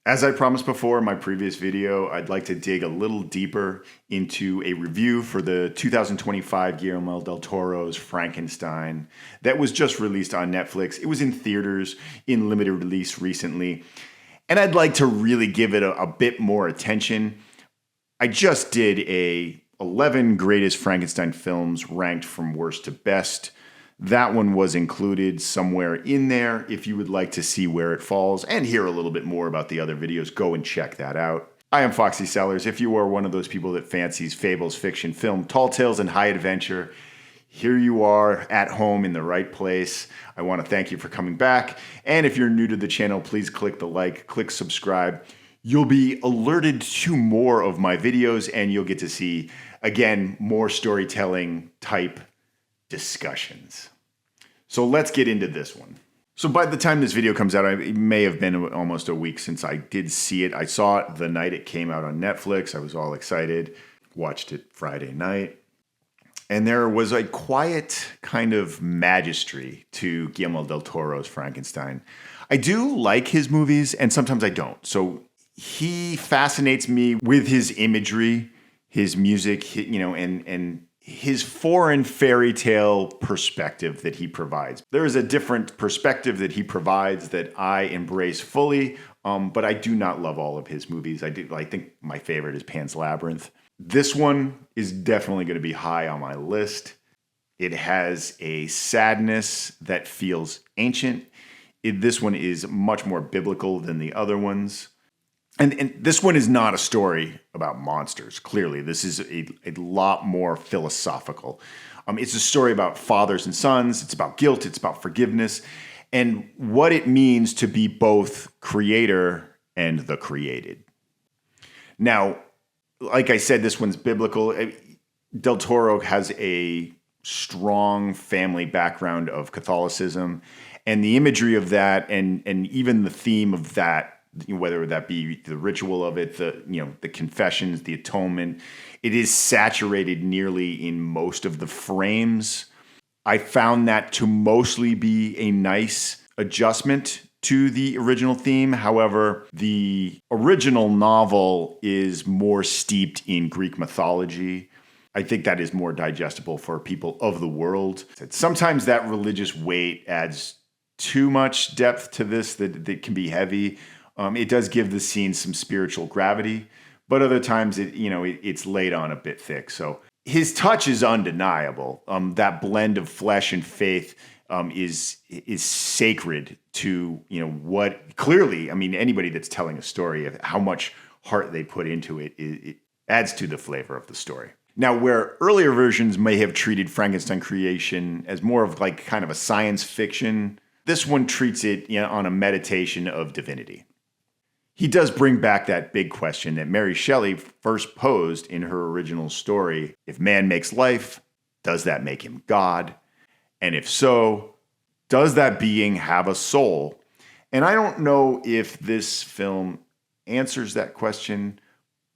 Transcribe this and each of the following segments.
As I promised before in my previous video, I'd like to dig a little deeper into a review for the 2025 Guillermo del Toro's Frankenstein that was just released on Netflix. It was in theaters in limited release recently, and I'd like to really give it a bit more attention. I just did a 11 greatest Frankenstein films ranked from worst to best. That one was included somewhere in there. If you would like to see where it falls and hear a little bit more about the other videos, go and check that out. I am Foxy Cellars. If you are one of those people that fancies fables, fiction, film, tall tales, and high adventure, here you are at home in the right place. I want to thank you for coming back. And if you're new to the channel, please click the like, click subscribe. You'll be alerted to more of my videos and you'll get to see, again, more storytelling type discussions. So let's get into this one. So by the time this video comes out, it may have been almost a week since I did see it. I saw it the night it came out on Netflix. I was all excited, watched it Friday night. And there was a quiet kind of majesty to Guillermo del Toro's Frankenstein. I do like his movies and sometimes I don't. So he fascinates me with his imagery, his music, and his foreign fairy tale perspective that he provides. There is a different perspective that he provides that I embrace fully, but I do not love all of his movies. I think my favorite is Pan's Labyrinth. This one is definitely going to be high on my list. It has a sadness that feels ancient. This one is much more biblical than the other ones. And this one is not a story about monsters, clearly. This is a lot more philosophical. It's a story about fathers and sons. It's about guilt. It's about forgiveness. And what it means to be both creator and the created. Now, like I said, this one's biblical. Del Toro has a strong family background of Catholicism. And the imagery of that and even the theme of that, whether that be the ritual of it, the confessions, the atonement, it is saturated nearly in most of the frames. I found that to mostly be a nice adjustment to the original theme. However, the original novel is more steeped in Greek mythology. I think that is more digestible for people of the world. Sometimes that religious weight adds too much depth to this that can be heavy. It does give the scene some spiritual gravity, but other times it's laid on a bit thick. So his touch is undeniable. That blend of flesh and faith is sacred to what clearly. I mean, anybody that's telling a story of how much heart they put into it, it adds to the flavor of the story. Now, where earlier versions may have treated Frankenstein creation as more of like kind of a science fiction, this one treats it on a meditation of divinity. He does bring back that big question that Mary Shelley first posed in her original story. If man makes life, does that make him God? And if so, does that being have a soul? And I don't know if this film answers that question,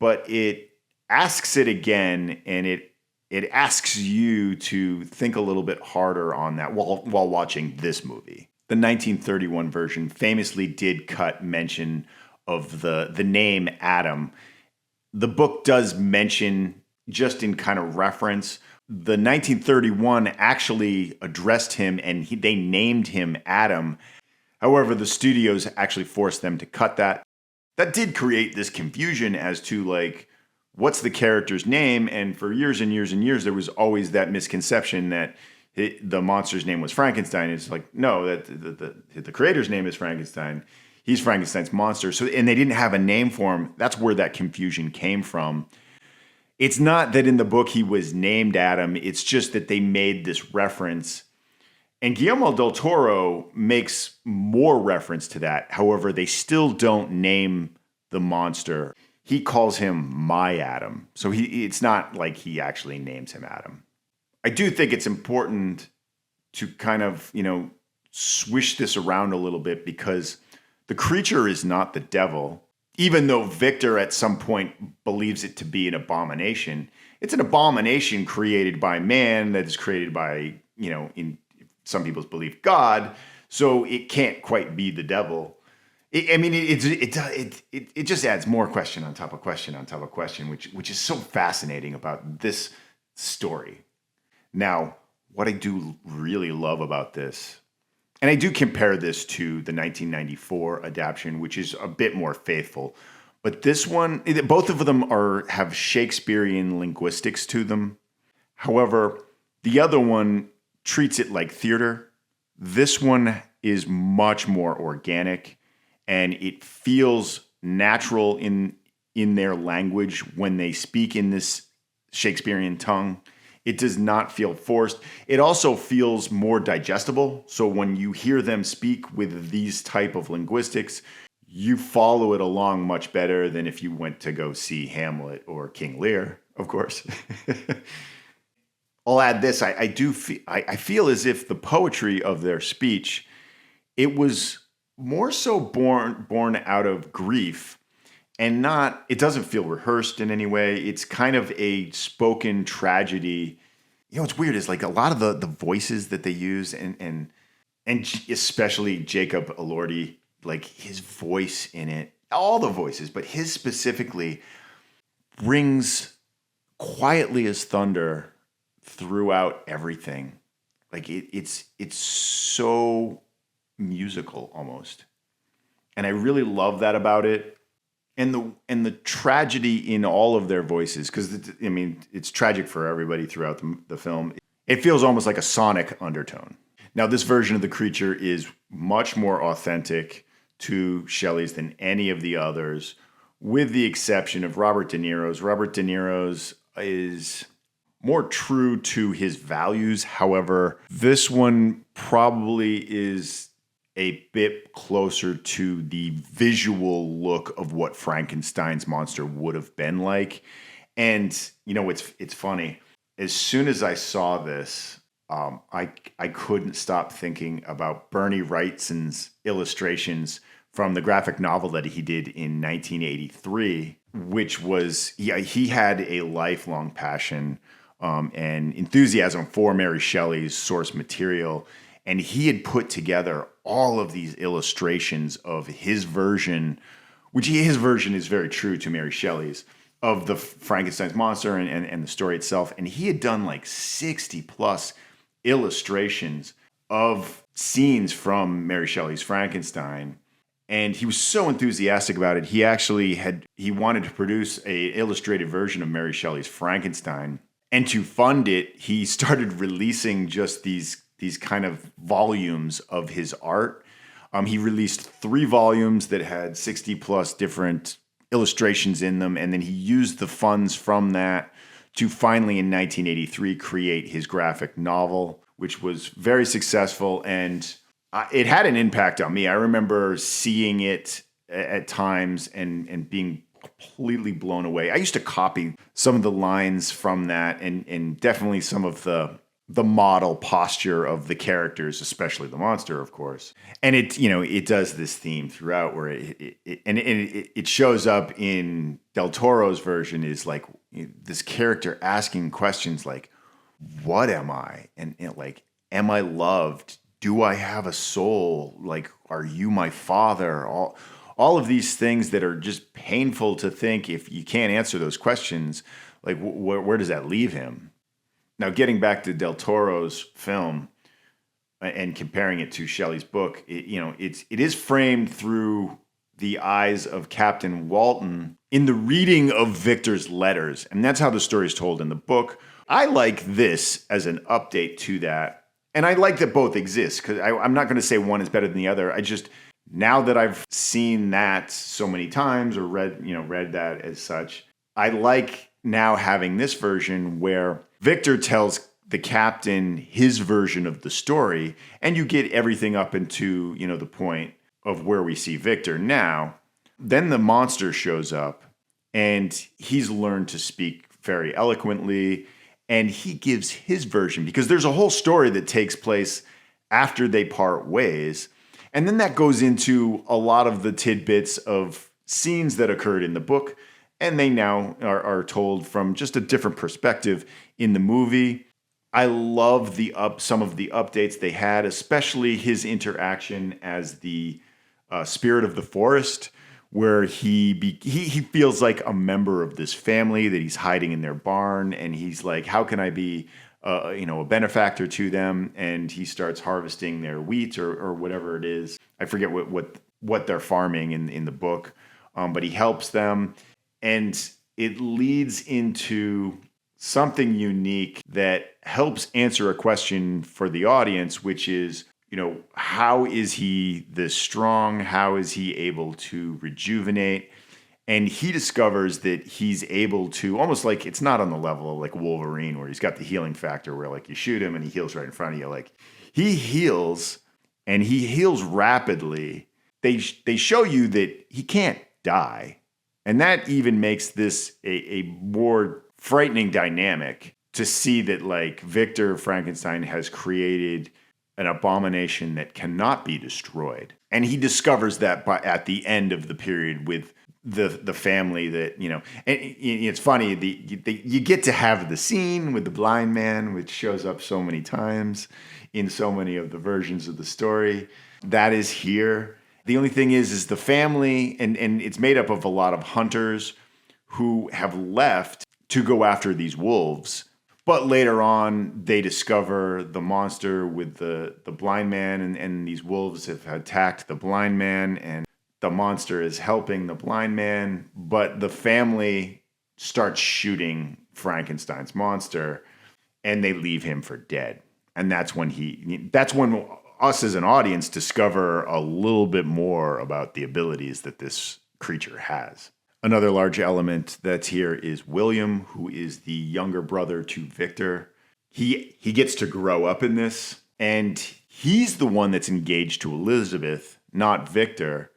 but it asks it again, and it asks you to think a little bit harder on that while watching this movie. The 1931 version famously did cut mention of the name Adam. The book does mention, just in kind of reference, the 1931 actually addressed him and they named him Adam. However, the studios actually forced them to cut that. That did create this confusion as to like, what's the character's name? And for years and years and years, there was always that misconception that the monster's name was Frankenstein. It's like, no, that the creator's name is Frankenstein. He's Frankenstein's monster. So, and they didn't have a name for him. That's where that confusion came from. It's not that in the book he was named Adam. It's just that they made this reference. And Guillermo del Toro makes more reference to that. However, they still don't name the monster. He calls him My Adam. So it's not like he actually names him Adam. I do think it's important to kind of, swish this around a little bit because the creature is not the devil, even though Victor at some point believes it to be an abomination. It's an abomination created by man that is created by, in some people's belief, God. So it can't quite be the devil. It just adds more question on top of question on top of question, which is so fascinating about this story. Now, what I do really love about this, and I do compare this to the 1994 adaptation, which is a bit more faithful, but this one, both of them have Shakespearean linguistics to them. However, the other one treats it like theater. This one is much more organic, and it feels natural in their language when they speak in this Shakespearean tongue. It does not feel forced. It also feels more digestible. So when you hear them speak with these type of linguistics, you follow it along much better than if you went to go see Hamlet or King Lear, of course. I'll add this. I feel as if the poetry of their speech, it was more so born out of grief, and not, it doesn't feel rehearsed in any way. It's kind of a spoken tragedy. What's weird is like a lot of the voices that they use, and especially Jacob Elordi, like his voice in it, all the voices, but his specifically rings quietly as thunder throughout everything. Like it's so musical almost. And I really love that about it. And the tragedy in all of their voices, because it's tragic for everybody throughout the film. It feels almost like a sonic undertone. Now, this version of the creature is much more authentic to Shelley's than any of the others, with the exception of Robert De Niro's. Robert De Niro's is more true to his values. However, this one probably is a bit closer to the visual look of what Frankenstein's monster would have been like. And, it's funny. As soon as I saw this, I couldn't stop thinking about Bernie Wrightson's illustrations from the graphic novel that he did in 1983, which was, he had a lifelong passion and enthusiasm for Mary Shelley's source material. And he had put together all of these illustrations of his version, his version is very true to Mary Shelley's, of the Frankenstein's monster and the story itself. And he had done like 60 plus illustrations of scenes from Mary Shelley's Frankenstein. And he was so enthusiastic about it. He wanted to produce a illustrated version of Mary Shelley's Frankenstein. And to fund it, he started releasing just these kind of volumes of his art. He released 3 volumes that had 60 plus different illustrations in them. And then he used the funds from that to finally in 1983 create his graphic novel, which was very successful. And it had an impact on me. I remember seeing it at times and being completely blown away. I used to copy some of the lines from that and definitely some of the model posture of the characters, especially the monster, of course. And it does this theme throughout where it shows up in Del Toro's version is like this character asking questions like, what am I? And like, am I loved? Do I have a soul? Like, are you my father? All of these things that are just painful to think. If you can't answer those questions, like where does that leave him? Now, getting back to Del Toro's film and comparing it to Shelley's book, it is framed through the eyes of Captain Walton in the reading of Victor's letters, and that's how the story is told in the book. I like this as an update to that, and I like that both exist because I'm not going to say one is better than the other. Now that I've seen that so many times or read that as such, I like now having this version where Victor tells the captain his version of the story, and you get everything up into, the point of where we see Victor now. Then the monster shows up, and he's learned to speak very eloquently, and he gives his version because there's a whole story that takes place after they part ways. And then that goes into a lot of the tidbits of scenes that occurred in the book, and they now are told from just a different perspective in the movie. I love some of the updates they had, especially his interaction as the Spirit of the Forest, where he feels like a member of this family that he's hiding in their barn, and he's like, how can I be a benefactor to them? And he starts harvesting their wheat or whatever it is. I forget what they're farming in the book, but he helps them, and it leads into something unique that helps answer a question for the audience, which is, how is he this strong? How is he able to rejuvenate? And he discovers that he's able to, almost like, it's not on the level of like Wolverine, where he's got the healing factor where like you shoot him and he heals right in front of you. Like, he heals, and he heals rapidly. They show you that he can't die. And that even makes this a more frightening dynamic, to see that like Victor Frankenstein has created an abomination that cannot be destroyed. And he discovers that at the end of the period with the family that, and it's funny, you get to have the scene with the blind man, which shows up so many times in so many of the versions of the story. That is here. The only thing is the family, and it's made up of a lot of hunters who have left to go after these wolves. But later on, they discover the monster with the blind man, and these wolves have attacked the blind man, and the monster is helping the blind man. But the family starts shooting Frankenstein's monster, and they leave him for dead. And that's when us as an audience discover a little bit more about the abilities that this creature has. Another large element that's here is William, who is the younger brother to Victor. He gets to grow up in this, and he's the one that's engaged to Elizabeth, not Victor.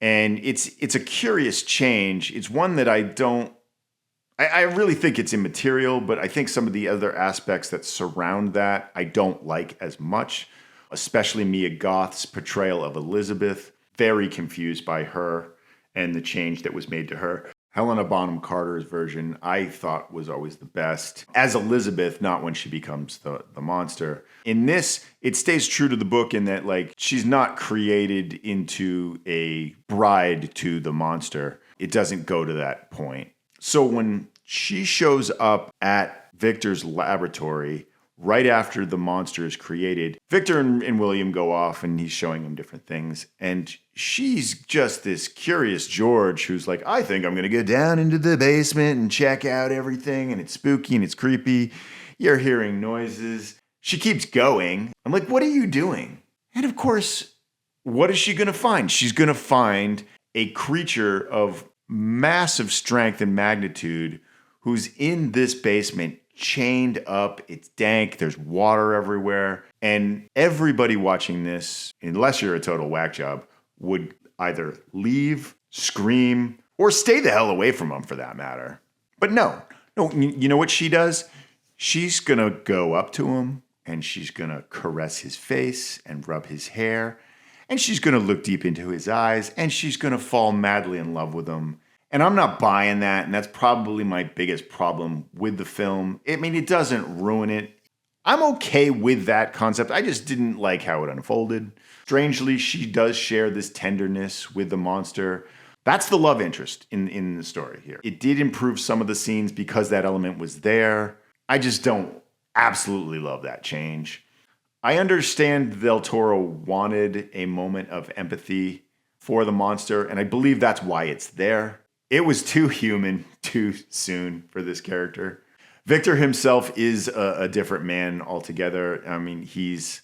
And it's a curious change. It's one that I really think it's immaterial, but I think some of the other aspects that surround that I don't like as much, especially Mia Goth's portrayal of Elizabeth. Very confused by her and the change that was made to her. Helena Bonham Carter's version, I thought, was always the best. As Elizabeth, not when she becomes the monster. In this, it stays true to the book in that, like, she's not created into a bride to the monster. It doesn't go to that point. So when she shows up at Victor's laboratory, right after the monster is created, Victor and William go off, and he's showing him different things. And she's just this curious George who's like, I think I'm going to go down into the basement and check out everything. And it's spooky and it's creepy. You're hearing noises. She keeps going. I'm like, what are you doing? And of course, what is she going to find? She's going to find a creature of massive strength and magnitude who's in this basement, chained up. It's dank. There's water everywhere. And everybody watching this, unless you're a total whack job, would either leave, scream, or stay the hell away from him for that matter. But no, you know what she does? She's going to go up to him, and she's going to caress his face and rub his hair, and she's going to look deep into his eyes, and she's going to fall madly in love with him. And I'm not buying that, and that's probably my biggest problem with the film. I mean, it doesn't ruin it. I'm okay with that concept. I just didn't like how it unfolded. Strangely, she does share this tenderness with the monster. That's the love interest in the story here. It did improve some of the scenes because that element was there. I just don't absolutely love that change. I understand Del Toro wanted a moment of empathy for the monster, and I believe that's why it's there. It was too human too soon for this character. Victor himself is a different man altogether. I mean, he's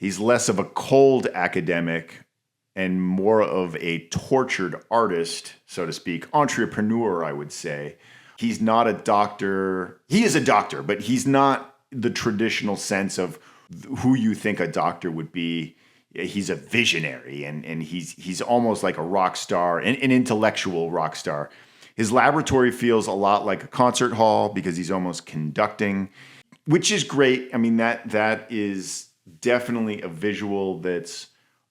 less of a cold academic and more of a tortured artist, so to speak, entrepreneur, I would say. He's not a doctor. He is a doctor, but he's not the traditional sense of who you think a doctor would be. He's a visionary, and he's almost like a rock star, an intellectual rock star. His laboratory feels a lot like a concert hall because he's almost conducting, which is great. I mean, that is definitely a visual that's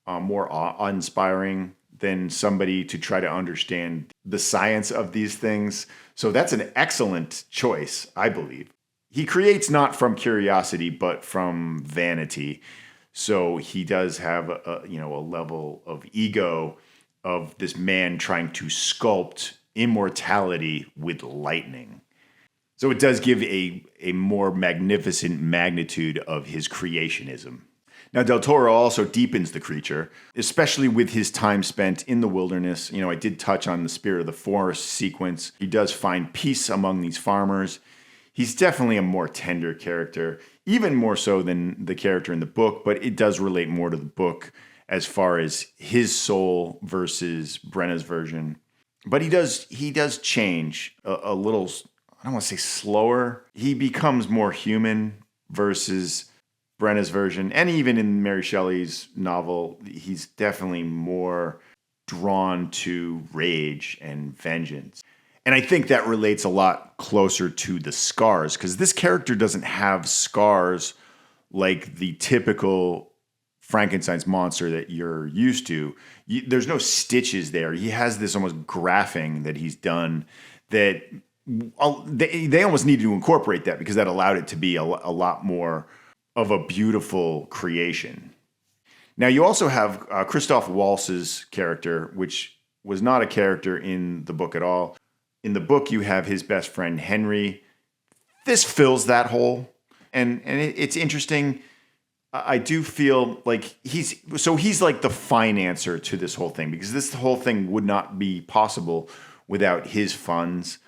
more awe-inspiring than somebody to try to understand the science of these things. So that's an excellent choice, I believe. He creates not from curiosity, but from vanity. So he does have a level of ego of this man trying to sculpt immortality with lightning. So it does give a more magnificent magnitude of his creationism. Now, Del Toro also deepens the creature, especially with his time spent in the wilderness. I did touch on the Spirit of the Forest sequence. He does find peace among these farmers. He's definitely a more tender character, even more so than the character in the book, but it does relate more to the book as far as his soul versus Brenna's version. But he does change a little, I don't want to say slower. He becomes more human versus Brenna's version. And even in Mary Shelley's novel, he's definitely more drawn to rage and vengeance. And I think that relates a lot closer to the scars, because this character doesn't have scars like the typical Frankenstein's monster that you're used to. There's no stitches there. He has this almost graphing that he's done that they almost needed to incorporate that because that allowed it to be a lot more of a beautiful creation. Now, you also have Christoph Waltz's character, which was not a character in the book at all. In the book, you have his best friend, Henry. This fills that hole. And it's interesting. I do feel like he's like the financer to this whole thing, because this whole thing would not be possible without his funds.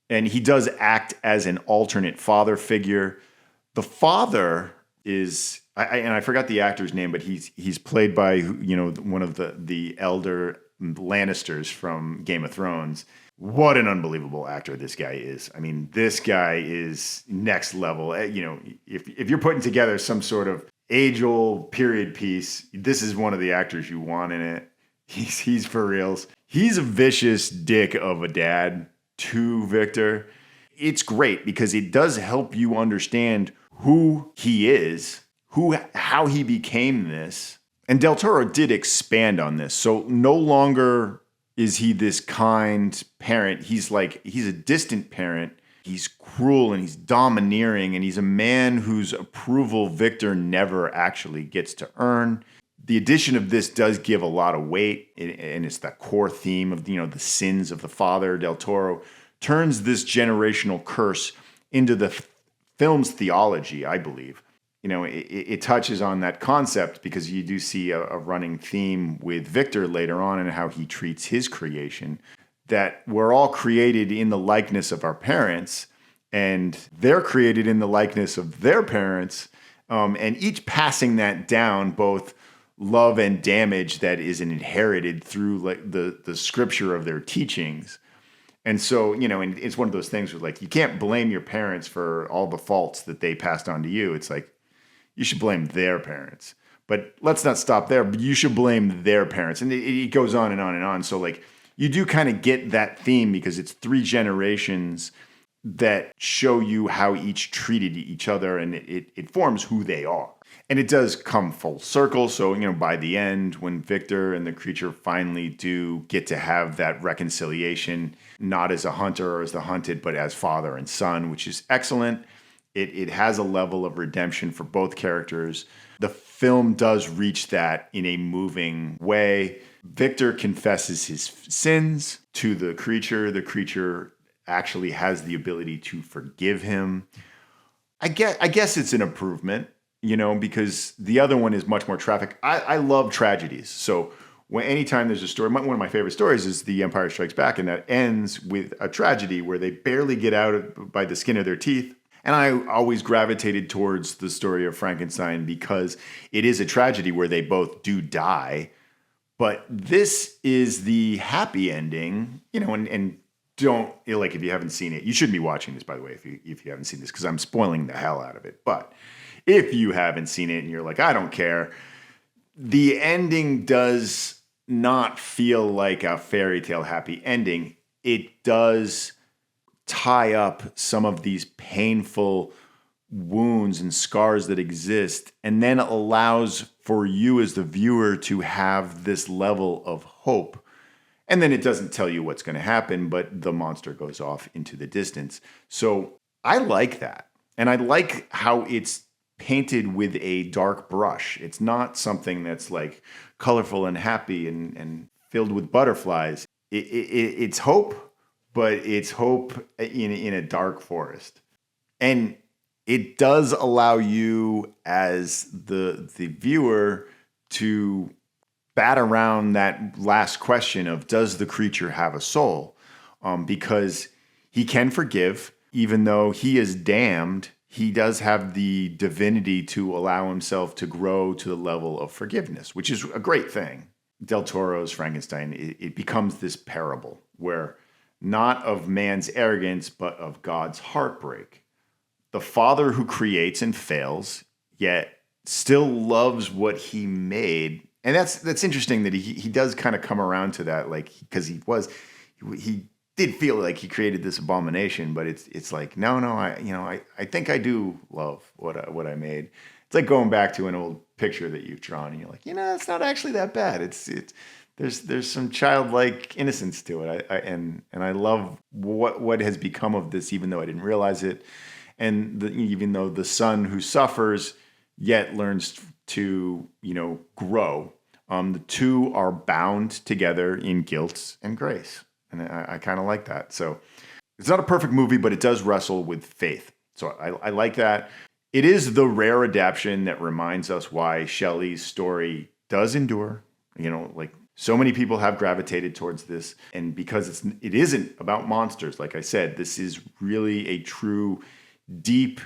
And he does act as an alternate father figure. The father is, and I forgot the actor's name, but he's played by one of the elder Lannisters from Game of Thrones. What an unbelievable actor this guy is. I mean, this guy is next level. If you're putting together some sort of age-old period piece, this is one of the actors you want in it. He's for reals. He's a vicious dick of a dad to Victor. It's great because it does help you understand who he is, how he became this. And Del Toro did expand on this. So no longer is he this kind parent. He's a distant parent. He's cruel and he's domineering, and he's a man whose approval Victor never actually gets to earn. The addition of this does give a lot of weight, and it's that core theme of the sins of the father. Del Toro turns this generational curse into the film's theology, I believe. It touches on that concept because you do see a running theme with Victor later on and how he treats his creation, that we're all created in the likeness of our parents, and they're created in the likeness of their parents, and each passing that down, both love and damage that is inherited through the scripture of their teachings. And so, and it's one of those things where you can't blame your parents for all the faults that they passed on to you. It's like, you should blame their parents. But let's not stop there. But you should blame their parents. And it goes on and on and on. So you do kind of get that theme because it's 3 generations that show you how each treated each other, and it forms who they are. And it does come full circle. So, by the end, when Victor and the creature finally do get to have that reconciliation, not as a hunter or as the hunted, but as father and son, which is excellent. It has a level of redemption for both characters. The film does reach that in a moving way. Victor confesses his sins to the creature. The creature actually has the ability to forgive him. I guess it's an improvement, because the other one is much more traffic. I love tragedies. So anytime there's a story, one of my favorite stories is The Empire Strikes Back, and that ends with a tragedy where they barely get out by the skin of their teeth. And I always gravitated towards the story of Frankenstein because it is a tragedy where they both do die. But this is the happy ending, and don't, if you haven't seen it, you shouldn't be watching this, by the way, if you haven't seen this, because I'm spoiling the hell out of it. But if you haven't seen it and you're like, I don't care, the ending does not feel like a fairy tale happy ending. It does tie up some of these painful wounds and scars that exist, and then allows for you as the viewer to have this level of hope. And then it doesn't tell you what's going to happen, but the monster goes off into the distance. So I like that. And I like how it's painted with a dark brush. It's not something that's like colorful and happy and filled with butterflies. It's hope, but it's hope in a dark forest. And it does allow you as the viewer to bat around that last question of, does the creature have a soul? Because he can forgive, even though he is damned. He does have the divinity to allow himself to grow to the level of forgiveness, which is a great thing. Del Toro's Frankenstein, it becomes this parable where not of man's arrogance, but of God's heartbreak. The father who creates and fails, yet still loves what he made. And that's interesting that he does kind of come around to that, like, because he did feel like he created this abomination, but it's like, no, I think I do love what I made. It's like going back to an old picture that you've drawn, and you're like, it's not actually that bad. There's some childlike innocence to it. And I love what has become of this, even though I didn't realize it, and even though the son who suffers yet learns to grow. The two are bound together in guilt and grace. And I kind of like that. So it's not a perfect movie, but it does wrestle with faith. So I like that. It is the rare adaptation that reminds us why Shelley's story does endure. Like so many people have gravitated towards this. And because it isn't about monsters, like I said, this is really a true, deep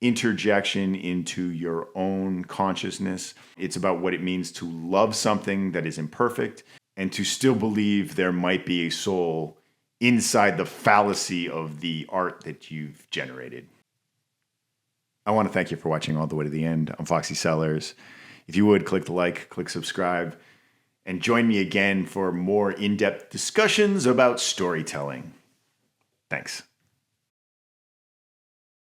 interjection into your own consciousness. It's about what it means to love something that is imperfect and to still believe there might be a soul inside the fallacy of the art that you've generated. I want to thank you for watching all the way to the end. I'm Foxy Cellars. If you would, click the like, click subscribe, and join me again for more in-depth discussions about storytelling. Thanks.